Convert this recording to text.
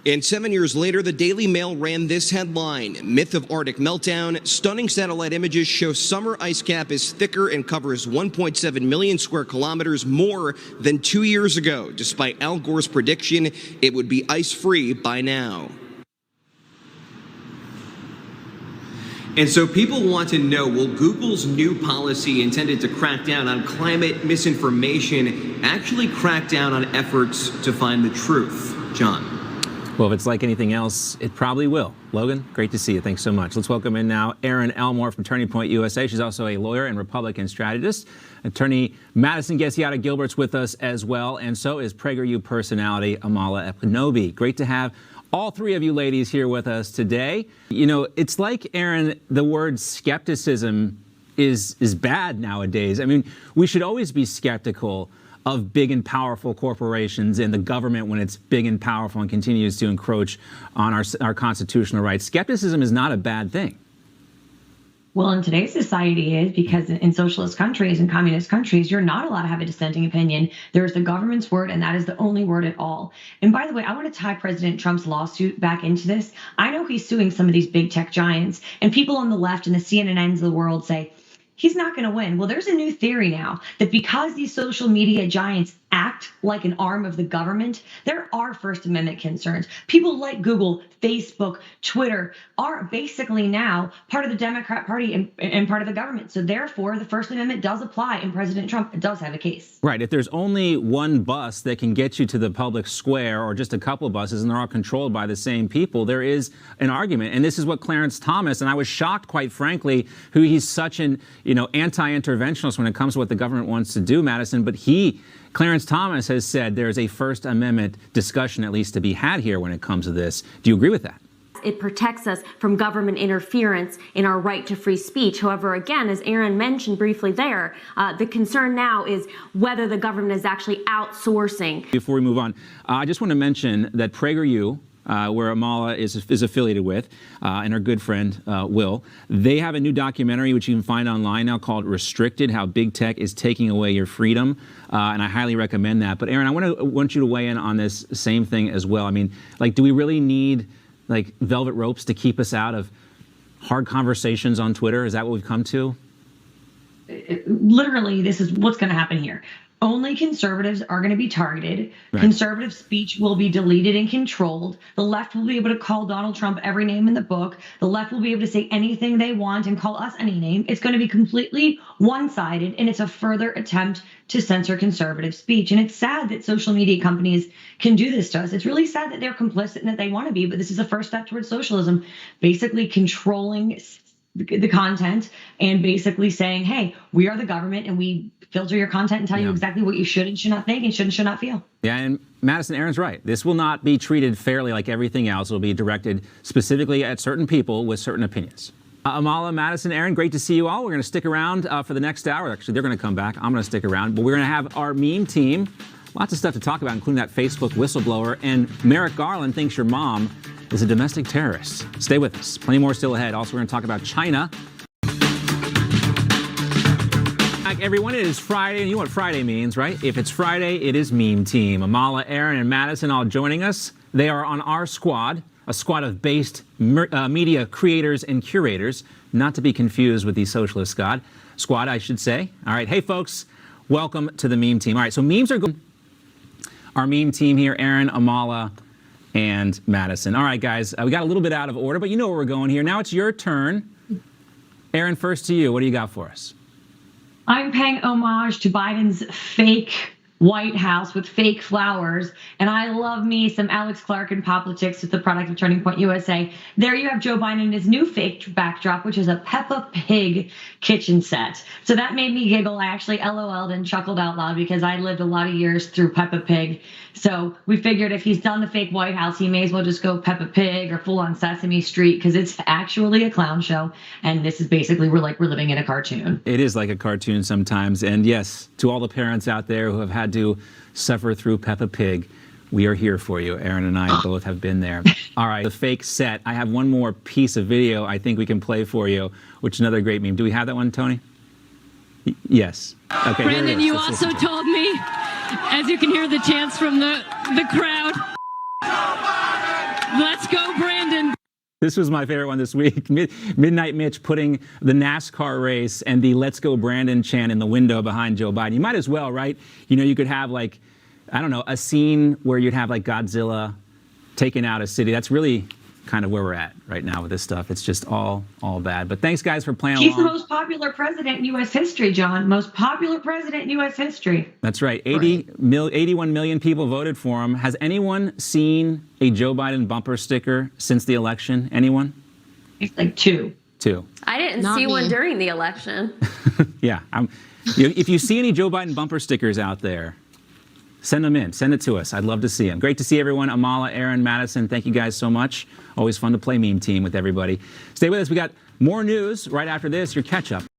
And 7 years later, the Daily Mail ran this headline: Myth of Arctic meltdown. Stunning satellite images show summer ice cap is thicker and covers 1.7 million square kilometers more than 2 years ago, despite Al Gore's prediction it would be ice-free by now. And so people want to know, will Google's new policy intended to crack down on climate misinformation actually crack down on efforts to find the truth? John. Well, if it's like anything else, it probably will. Logan, great to see you. Thanks so much. Let's welcome in now Erin Elmore from Turning Point USA. She's also a lawyer and Republican strategist. Attorney Madison Gesiata-Gilbert's with us as well, and so is PragerU personality Amala Ekpunobi. Great to have all three of you ladies here with us today. You know, it's like, Erin, the word skepticism is bad nowadays. I mean, we should always be skeptical of big and powerful corporations and the government when it's big and powerful and continues to encroach on our constitutional rights. Skepticism is not a bad thing. Well, in today's society is, because in socialist countries and communist countries, you're not allowed to have a dissenting opinion. There's the government's word, and that is the only word at all. And by the way, I want to tie President Trump's lawsuit back into this. I know he's suing some of these big tech giants, and people on the left and the CNNs of the world say, he's not going to win. Well, there's a new theory now that because these social media giants act like an arm of the government, there are First Amendment concerns. People like Google, Facebook, Twitter are basically now part of the Democrat Party and part of the government. So therefore, the First Amendment does apply, and President Trump does have a case. Right. If there's only one bus that can get you to the public square, or just a couple of buses, and they're all controlled by the same people, there is an argument. And this is what Clarence Thomas, and I was shocked, quite frankly, who he's such an, anti-interventionist when it comes to what the government wants to do, Madison, but Clarence Thomas has said there's a First Amendment discussion at least to be had here when it comes to this. Do you agree with that? It protects us from government interference in our right to free speech. However, again, as Erin mentioned briefly there, the concern now is whether the government is actually outsourcing. Before we move on, I just want to mention that PragerU, where Amala is affiliated with, and our good friend Will, they have a new documentary which you can find online now called Restricted: How Big Tech is Taking Away Your Freedom, and I highly recommend that. But Erin, I want you to weigh in on this same thing as well. I mean, do we really need velvet ropes to keep us out of hard conversations on Twitter? Is that what we've come to? Literally, this is what's going to happen here. Only conservatives are going to be targeted. Right. Conservative speech will be deleted and controlled. The left will be able to call Donald Trump every name in the book. The left will be able to say anything they want and call us any name. It's going to be completely one-sided, and it's a further attempt to censor conservative speech. And it's sad that social media companies can do this to us. It's really sad that they're complicit and that they want to be, but this is a first step towards socialism, basically controlling the content and basically saying, hey, we are the government and we filter your content and tell you exactly what you should and should not think and should not feel. Yeah, and Madison, Erin's right. This will not be treated fairly like everything else. It will be directed specifically at certain people with certain opinions. Amala, Madison, Erin, great to see you all. We're going to stick around for the next hour. Actually, they're going to come back. I'm going to stick around. But we're going to have our meme team. Lots of stuff to talk about, including that Facebook whistleblower. And Merrick Garland thinks your mom is a domestic terrorist. Stay with us. Plenty more still ahead. Also, we're going to talk about China. Everyone, it is Friday, and you know what Friday means, right? If it's Friday, it is Meme Team. Amala, Erin, and Madison all joining us. They are on our squad, a squad of based media creators and curators, not to be confused with the socialist squad, I should say. All right, hey folks, welcome to the Meme Team. All right, so memes are good. Our Meme Team here, Erin, Amala, and Madison. All right, guys, we got a little bit out of order, but you know where we're going here. Now it's your turn. Erin, first to you. What do you got for us? I'm paying homage to Biden's fake White House with fake flowers, and I love me some Alex Clark and politics with the product of Turning Point USA. There you have Joe Biden in his new fake backdrop, which is a Peppa Pig kitchen set. So that made me giggle. I actually LOL'd and chuckled out loud because I lived a lot of years through Peppa Pig. So we figured if he's done the fake White House, he may as well just go Peppa Pig or full on Sesame Street, because it's actually a clown show. And this is basically, we're living in a cartoon. It is like a cartoon sometimes. And yes, to all the parents out there who have had to suffer through Peppa Pig, we are here for you. Erin and I both have been there. All right, the fake set. I have one more piece of video I think we can play for you, which is another great meme. Do we have that one, Tony? Yes. Okay. Brandon, you also told me, as you can hear the chants from the crowd. Let's go, Brandon. This was my favorite one this week. Midnight Mitch putting the NASCAR race and the "Let's Go Brandon" chant in the window behind Joe Biden. You might as well, right? You know, you could have like, I don't know, a scene where you'd have like Godzilla taking out a city. That's really kind of where we're at right now with this stuff. It's just all bad. But thanks, guys, for playing along. He's the most popular president in U.S. history, John. Most popular president in U.S. history. That's right. 81 million people voted for him. Has anyone seen a Joe Biden bumper sticker since the election? Anyone? It's like two. I didn't Not see me. one during the election. Yeah. If you see any Joe Biden bumper stickers out there, send them in. Send it to us. I'd love to see them. Great to see everyone. Amala, Erin, Madison, thank you guys so much. Always fun to play Meme Team with everybody. Stay with us. We got more news right after this. Your catch-up.